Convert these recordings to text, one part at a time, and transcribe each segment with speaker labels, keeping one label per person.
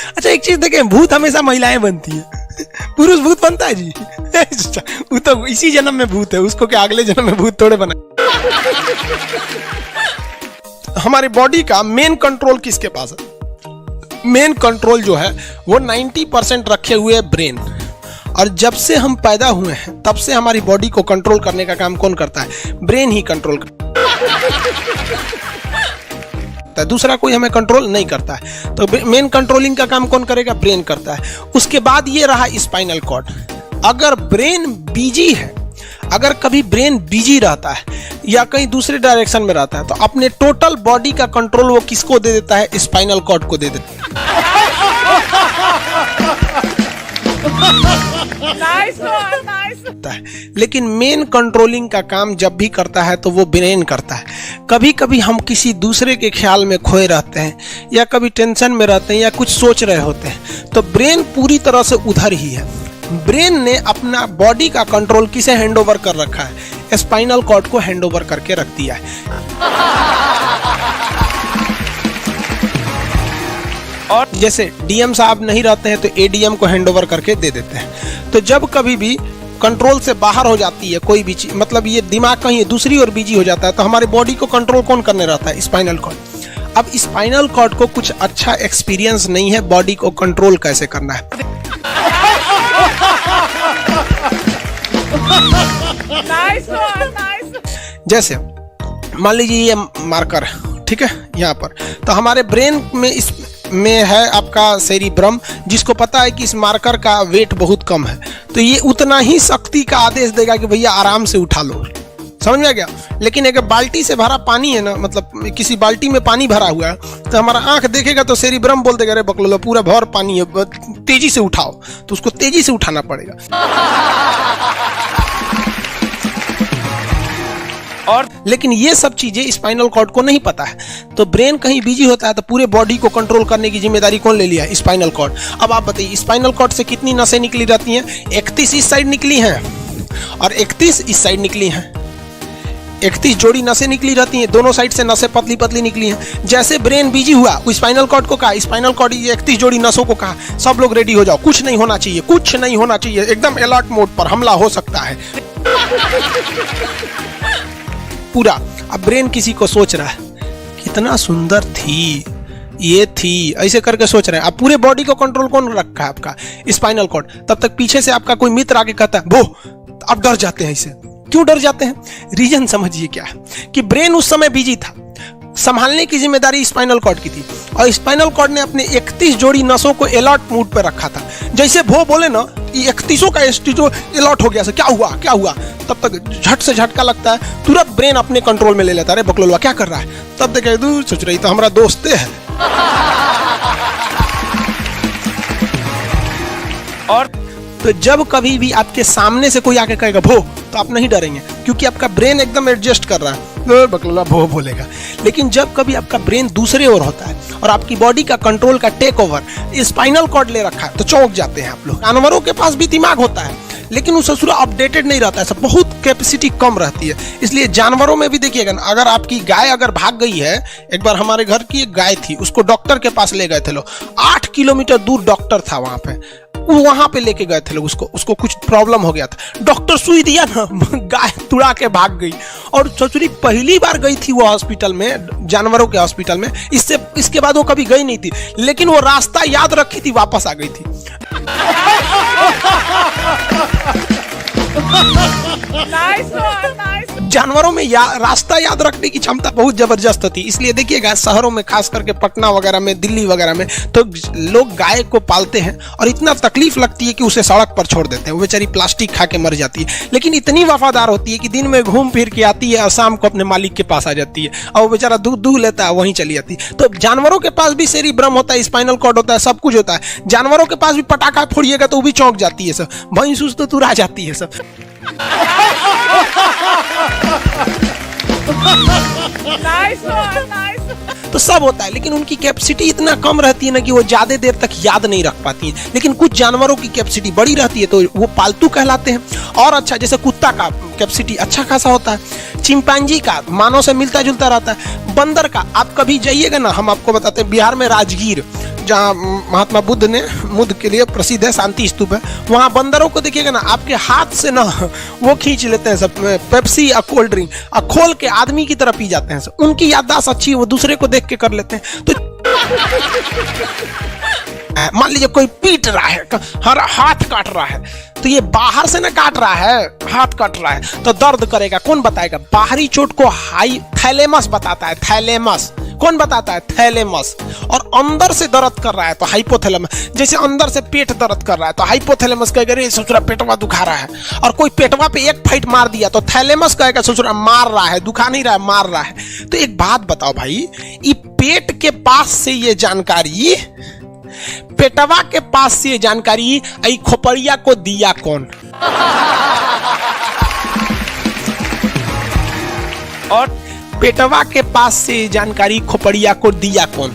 Speaker 1: अच्छा एक चीज देखें, भूत हमेशा महिलाएं बनती है, पुरुष भूत बनता है जी? वो तो इसी जन्म में भूत है, उसको क्या अगले जन्म में भूत थोड़े बना। हमारी बॉडी का मेन कंट्रोल किसके पास है? मेन कंट्रोल जो है वो 90% रखे हुए है ब्रेन। और जब से हम पैदा हुए हैं तब से हमारी बॉडी को कंट्रोल करने का काम कौन करता है? ब्रेन ही कंट्रोल करता है, दूसरा कोई हमें कंट्रोल नहीं करता है। तो मेन कंट्रोलिंग का काम कौन करेगा? ब्रेन करता है। उसके बाद ये रहा स्पाइनल कॉर्ड। अगर ब्रेन बिजी है, अगर कभी ब्रेन बिजी रहता है या कहीं दूसरे डायरेक्शन में रहता है, तो अपने टोटल बॉडी का कंट्रोल वो किसको दे देता है? स्पाइनल कॉर्ड को दे देता है। लेकिन मेन कंट्रोलिंग का काम जब भी करता है तो वो ब्रेन करता है। कभी कभी हम किसी दूसरे के ख्याल में खोए रहते हैं या कभी टेंशन में रहते हैं या कुछ सोच रहे होते हैं, तो ब्रेन पूरी तरह से उधर ही है। ब्रेन ने अपना बॉडी का कंट्रोल किसे हैंडओवर कर रखा है? स्पाइनल कॉर्ड को हैंडओवर करके रख दिया है। और जैसे डीएम साहब नहीं रहते हैं तो एडीएम को हैंडओवर करके दे देते हैं। तो जब कभी भी कंट्रोल से बाहर हो जाती है कोई भी चीज, मतलब ये दिमाग कहीं दूसरी ओर बिजी हो जाता है, तो हमारे बॉडी को कंट्रोल कौन करने रहता है? Spinal cord. अब स्पाइनल कॉर्ड को कुछ अच्छा एक्सपीरियंस नहीं है बॉडी को कंट्रोल कैसे करना है। जैसे मान लीजिए ये मार्कर है, ठीक है, यहाँ पर तो हमारे ब्रेन में है आपका सेरिब्रम, जिसको पता है कि इस मार्कर का वेट बहुत कम है, तो ये उतना ही शक्ति का आदेश देगा कि भैया आराम से उठा लो। समझ में आ गया? लेकिन अगर बाल्टी से भरा पानी है ना, मतलब किसी बाल्टी में पानी भरा हुआ है, तो हमारा आंख देखेगा तो सेरिब्रम बोल देगा अरे बकलोला पूरा भर पानी है, तेजी से उठाओ, तो उसको तेजी से उठाना पड़ेगा। और लेकिन ये सब चीजें स्पाइनल कॉर्ड को नहीं पता है, तो ब्रेन कहीं बिजी होता है तो पूरे बॉडी को कंट्रोल करने की जिम्मेदारी कौन ले लिया? Spinal cord. अब आप बताइए स्पाइनल कॉर्ड से कितनी नसें निकली रहती हैं? 31 इस साइड निकली हैं और 31 इस साइड निकली हैं। 31 जोड़ी नसें निकली रहती हैं, दोनों साइड से नसें पतली पतली निकली हैं। जैसे ब्रेन बिजी हुआ, स्पाइनल कॉर्ड को कहा, स्पाइनल कॉर्ड 31 जोड़ी नसों को कहा, सब लोग रेडी हो जाओ, कुछ नहीं होना चाहिए, कुछ नहीं होना चाहिए, एकदम अलर्ट मोड पर, हमला हो सकता है पूरा। अब ब्रेन किसी को सोच रहा है कितना सुंदर थी ये थी, ऐसे करके सोच रहे हैं। अब पूरे बॉडी को कंट्रोल कौन रखा है? आपका स्पाइनल कॉर्ड। तब तक पीछे से आपका कोई मित्र आके कहता है वो, अब डर जाते हैं। इसे क्यों डर जाते हैं? रीजन समझिए क्या है कि ब्रेन उस समय बिजी था, संभालने की जिम्मेदारी स्पाइनल कॉर्ड की थी, और स्पाइनल कॉर्ड ने अपने 31 जोड़ी नसों को अलर्ट मूड पर रखा था। जैसे वो बोले ना 31 का स्टीजो अलर्ट हो गया, क्या हुआ क्या हुआ, तब तक झट से झटका लगता है, तुरंत ब्रेन अपने कंट्रोल में ले लेता है। अरे बकलोलवा क्या कर रहा है? तब देखे दूर सोच रही तो हमारा दोस्त है। और तो जब कभी भी आपके सामने से कोई आके कहेगा भो, तो आप नहीं डरेंगे, क्योंकि आपका ब्रेन एकदम एडजस्ट कर रहा है, बकलोला भो बोलेगा। लेकिन जब कभी आपका ब्रेन दूसरे ओर होता है और आपकी बॉडी का कंट्रोल का टेक ओवर स्पाइनल कॉर्ड ले रखा है, तो चौंक जाते हैं आप लोग। जानवरों के पास भी दिमाग होता है, लेकिन वो ससुरा अपडेटेड नहीं रहता है, सब बहुत कैपेसिटी कम रहती है। इसलिए जानवरों में भी देखिएगा ना, अगर आपकी गाय अगर भाग गई है, एक बार हमारे घर की एक गाय थी, उसको डॉक्टर के पास ले गए थे लोग, 8 किलोमीटर दूर डॉक्टर था वहां पे लेके गए थे लोग, उसको कुछ प्रॉब्लम हो गया था, डॉक्टर सुई दिया ना, गाय तुड़ा के भाग गई। और ससुरी पहली बार गई थी वो हॉस्पिटल में, जानवरों के हॉस्पिटल में, इसके बाद वो कभी गई नहीं थी, लेकिन वो रास्ता याद रखी थी, वापस आ गई थी। जानवरों में रास्ता याद रखने की क्षमता बहुत जबरदस्त होती है। इसलिए देखिएगा शहरों में, खास करके पटना वगैरह में, दिल्ली वगैरह में, तो लोग गाय को पालते हैं और इतना तकलीफ लगती है कि उसे सड़क पर छोड़ देते हैं, वो बेचारी प्लास्टिक खा के मर जाती है, लेकिन इतनी वफादार होती है कि दिन में घूम फिर के आती है और शाम को अपने मालिक के पास आ जाती है, और वो बेचारा दूध लेता है, वहीं चली जाती है। तो जानवरों के पास भी सेरिब्रम होता है, स्पाइनल कॉर्ड होता है, सब कुछ होता है। जानवरों के पास भी पटाखा फोड़िएगा तो वो भी चौंक जाती है, सब भैंस तो तुरा जाती है सब। तो सब होता है, लेकिन उनकी कैपेसिटी इतना कम रहती है ना कि वो ज्यादा देर तक याद नहीं रख पाती है। लेकिन कुछ जानवरों की कैपेसिटी बड़ी रहती है, तो वो पालतू कहलाते हैं। और अच्छा, जैसे कुत्ता का कैपेसिटी अच्छा खासा होता है, चिंपैंजी का मानव से मिलता जुलता रहता है, बंदर का आप कभी जाइएगा ना, हम आपको बताते हैं बिहार में राजगीर, जहाँ महात्मा बुद्ध के लिए प्रसिद्ध है, शांति स्तूप है, वहाँ बंदरों को देखिएगा ना, आपके हाथ से ना वो खींच लेते हैं सब पेप्सी या कोल्ड ड्रिंक, और खोल के आदमी की तरह पी जाते हैं सब। उनकी याददाश्त अच्छी है, वो दूसरे को देख के कर लेते हैं। तो मान लीजिए कोई पीट रहा है, हर हाथ काट रहा है, तो ये बाहर से ना काट रहा है, हाथ काट रहा है, तो दर्द करेगा। कौन बताएगा? बाहरी चोट को थैलेमस बताता है। थैलेमस कौन बताता है? थैलेमस। और अंदर से दर्द कर रहा है तो हाइपोथैलेमस। जैसे अंदर से पेट दर्द कर रहा है तो हाइपोथैलेमस कहेगा रे ससुरा पेटवा दुखा रहा है। और कोई पेटवा पे एक फाइट मार दिया तो थैलेमस कहेगा ससुरा मार रहा है, दुखा नहीं रहा है, मार रहा है। तो एक बात बताओ भाई, ये पेट के पास से ये जानकारी, पेटवा के पास से जानकारी आई खोपड़िया को दिया कौन? और पेटवा के पास से जानकारी खोपड़िया को दिया कौन?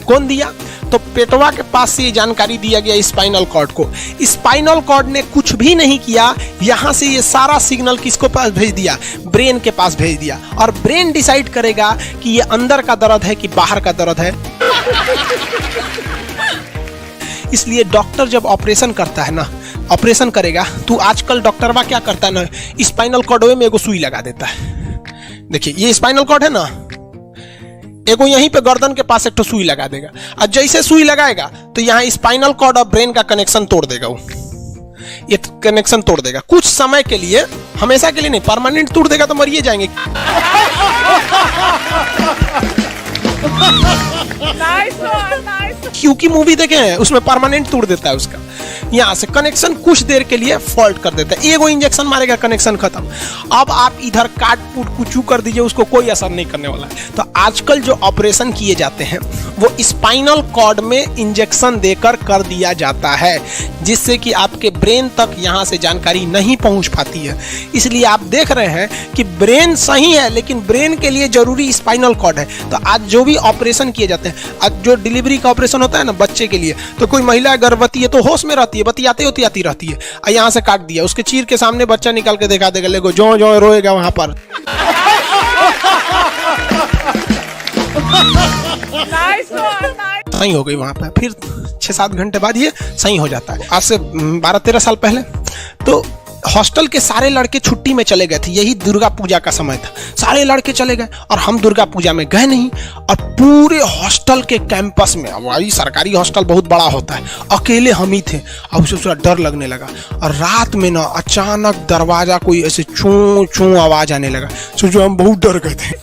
Speaker 1: कौन दिया? तो पेटवा के पास से जानकारी दिया गया स्पाइनल कॉर्ड को। स्पाइनल कॉर्ड ने कुछ भी नहीं किया, यहां से ये सारा सिग्नल किसको पास भेज दिया? ब्रेन के पास भेज दिया। और ब्रेन डिसाइड करेगा कि ये अंदर का दर्द है कि बाहर का दर्द है। इसलिए डॉक्टर जब ऑपरेशन करता है ना, ऑपरेशन करेगा तो आजकल डॉक्टरवा क्या करता है ना, स्पाइनल कॉर्ड में एगो सुई लगा देता है। देखिए ये स्पाइनल कॉर्ड है ना, एगो यहीं पे गर्दन के पास एक तो सुई लगा देगा, और जैसे सुई लगाएगा तो यहाँ स्पाइनल कॉर्ड और ब्रेन का कनेक्शन तोड़ देगा। वो ये कनेक्शन तोड़ देगा कुछ समय के लिए, हमेशा के लिए नहीं, परमानेंट तोड़ देगा तो मरिए जाएंगे। क्योंकि मूवी देखे हैं उसमें परमानेंट तोड़ देता है उसका, यहाँ से कनेक्शन कुछ देर के लिए फॉल्ट कर देता है, एगो इंजेक्शन मारेगा कनेक्शन खत्म। अब आप इधर काट कूट कुचू कर दीजिए, उसको कोई असर नहीं करने वाला है। तो आजकल जो ऑपरेशन किए जाते हैं वो स्पाइनल कॉर्ड में इंजेक्शन देकर कर दिया जाता है, जिससे कि आपके ब्रेन तक यहाँ से जानकारी नहीं पहुंच पाती है। इसलिए आप देख रहे हैं कि ब्रेन सही है लेकिन ब्रेन के लिए जरूरी स्पाइनल कॉर्ड है। तो आज जो भी ऑपरेशन किए जाते हैं, आज जो डिलीवरी का ऑपरेशन होता है ना बच्चे के लिए, तो कोई महिला गर्भवती है तो होश में रहती है, बतियाते होती रहती है, यहाँ से काट दिया, उसके चीर के सामने बच्चा निकाल के दिखा देगा, लेगो जो जो रोएगा वहां पर। सही हो गई वहां पर, फिर 6-7 घंटे बाद ये सही हो जाता है। आज से 12-13 साल पहले तो हॉस्टल के सारे लड़के छुट्टी में चले गए थे, यही दुर्गा पूजा का समय था, सारे लड़के चले गए और हम दुर्गा पूजा में गए नहीं। और पूरे हॉस्टल के कैंपस में, वही सरकारी हॉस्टल बहुत बड़ा होता है, अकेले हम ही थे। अब उसे थोड़ा डर लगने लगा और रात में ना अचानक दरवाजा कोई ऐसे चूं चूं आवाज आने लगा, सोचो हम बहुत डर गए थे।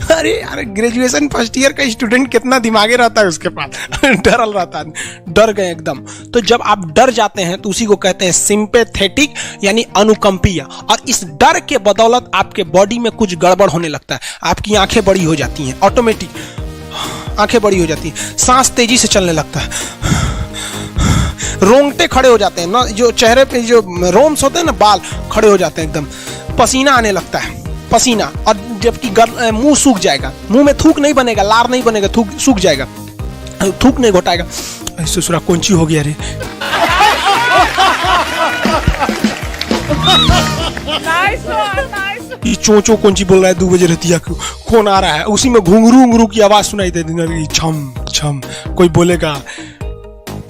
Speaker 1: अरे यार ग्रेजुएशन फर्स्ट ईयर का स्टूडेंट कितना दिमागी रहता है उसके पास, डरल रहता है, डर गए एकदम। तो जब आप डर जाते हैं तो उसी को कहते हैं सिंपैथेटिक यानी अनुकंपीय। और इस डर के बदौलत आपके बॉडी में कुछ गड़बड़ होने लगता है, आपकी आंखें बड़ी हो जाती हैं, ऑटोमेटिक आंखें बड़ी हो जाती हैं, सांस तेजी से चलने लगता है, रोंगटे खड़े हो जाते हैं ना, जो चेहरे पे जो रोम्स होते हैं ना, बाल खड़े हो जाते हैं एकदम, पसीना आने लगता है, पसीना। और जबकि मुंह सूख जाएगा, मुंह में थूक नहीं बनेगा, लार नहीं बनेगा, थूक सूख जाएगा, थूक नहीं घोटाएगा। ससुरा कौन सी हो गया रे। ये चोंचो कौन सी बोल रहा है 2 बजे रहती है, कौन आ रहा है, उसी में घुंघरू घुंघरू की आवाज सुनाई देती, छम छम। कोई बोलेगा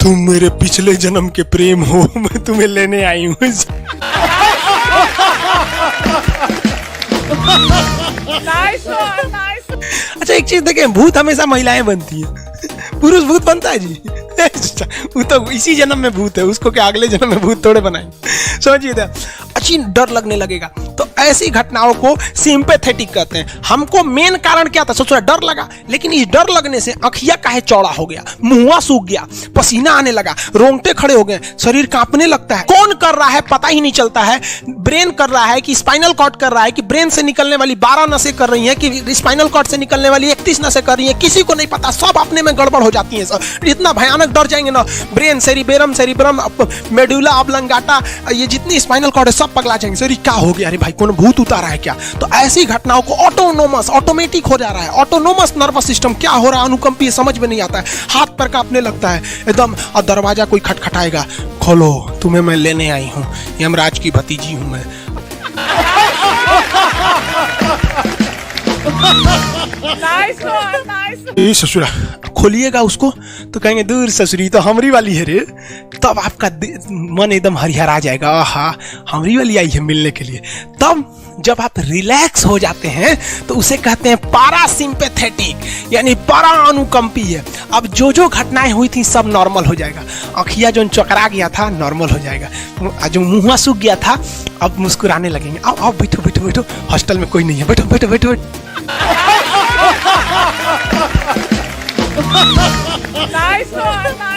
Speaker 1: तुम मेरे पिछले जन्म के प्रेम हो, मैं तुम्हें लेने आई हूँ। अच्छा एक चीज देखें, भूत हमेशा महिलाएं बनती है, पुरुष भूत बनता है जी। वो तो इसी जन्म में भूत है, उसको क्या अगले जन्म में भूत थोड़े बनाएंगे, समझिए। अच्छी डर लगने लगेगा तो ऐसी घटनाओं को सिंपैथेटिक कहते हैं। हमको मेन कारण क्या था, सोचा डर लगा, लेकिन इस डर लगने से आँखिया काहे चौड़ा हो गया, मुंह सूख गया, पसीना आने लगा, रोंगटे खड़े हो गए, शरीर कांपने लगता है। कौन कर रहा है पता ही नहीं चलता है, ब्रेन कर रहा है कि स्पाइनल कॉर्ड कर रहा है कि ब्रेन से निकलने वाली 12 नसें कर रही हैं कि स्पाइनल कॉर्ड से निकलने वाली 31 नसें कर रही हैं, किसी को नहीं पता, सब अपने में गड़बड़ हो जाती है। इतना भयानक डर जाएंगे ना, ब्रेन, सेरिबेरम, मेडुला ऑब्लंगाटा, ये जितनी स्पाइनल कॉर्ड है सब पगला जाएंगे। सर क्या हो गया, अरे भाई कौन भूत उतारा है क्या। तो ऐसी घटनाओं को ऑटोमेटिक हो जा रहा है, ऑटोनोमस नर्वस सिस्टम क्या हो रहा है, अनुकंपीय समझ में नहीं आता है, हाथ पैर कांपने लगता है एकदम। और दरवाजा कोई खटखटाएगा, खोलो तुम्हें मैं लेने आई हूँ, यमराज की भतीजी हूँ मैं।
Speaker 2: Nice one, nice.
Speaker 1: ए ससुरा, खोलिएगा उसको तो कहेंगे दूर ससुरी तो हमरी वाली है रे। तब आपका मन एकदम हरिहर आ जाएगा, आहा हमरी वाली आई है मिलने के लिए। तब जब आप रिलैक्स हो जाते हैं तो उसे कहते हैं पारासिम्पैथेटिक, यानी पारा अनुकंपी है। अब जो जो घटनाएं हुई थी सब नॉर्मल हो जाएगा। आँखिया जो चकरा गया था नॉर्मल हो जाएगा, जो मुँह सूख गया था अब मुस्कुराने लगेंगे। आओ आओ बैठो बैठो बैठो, हॉस्टल में कोई नहीं है, बैठो बैठो बैठो।
Speaker 2: Nice one, nice.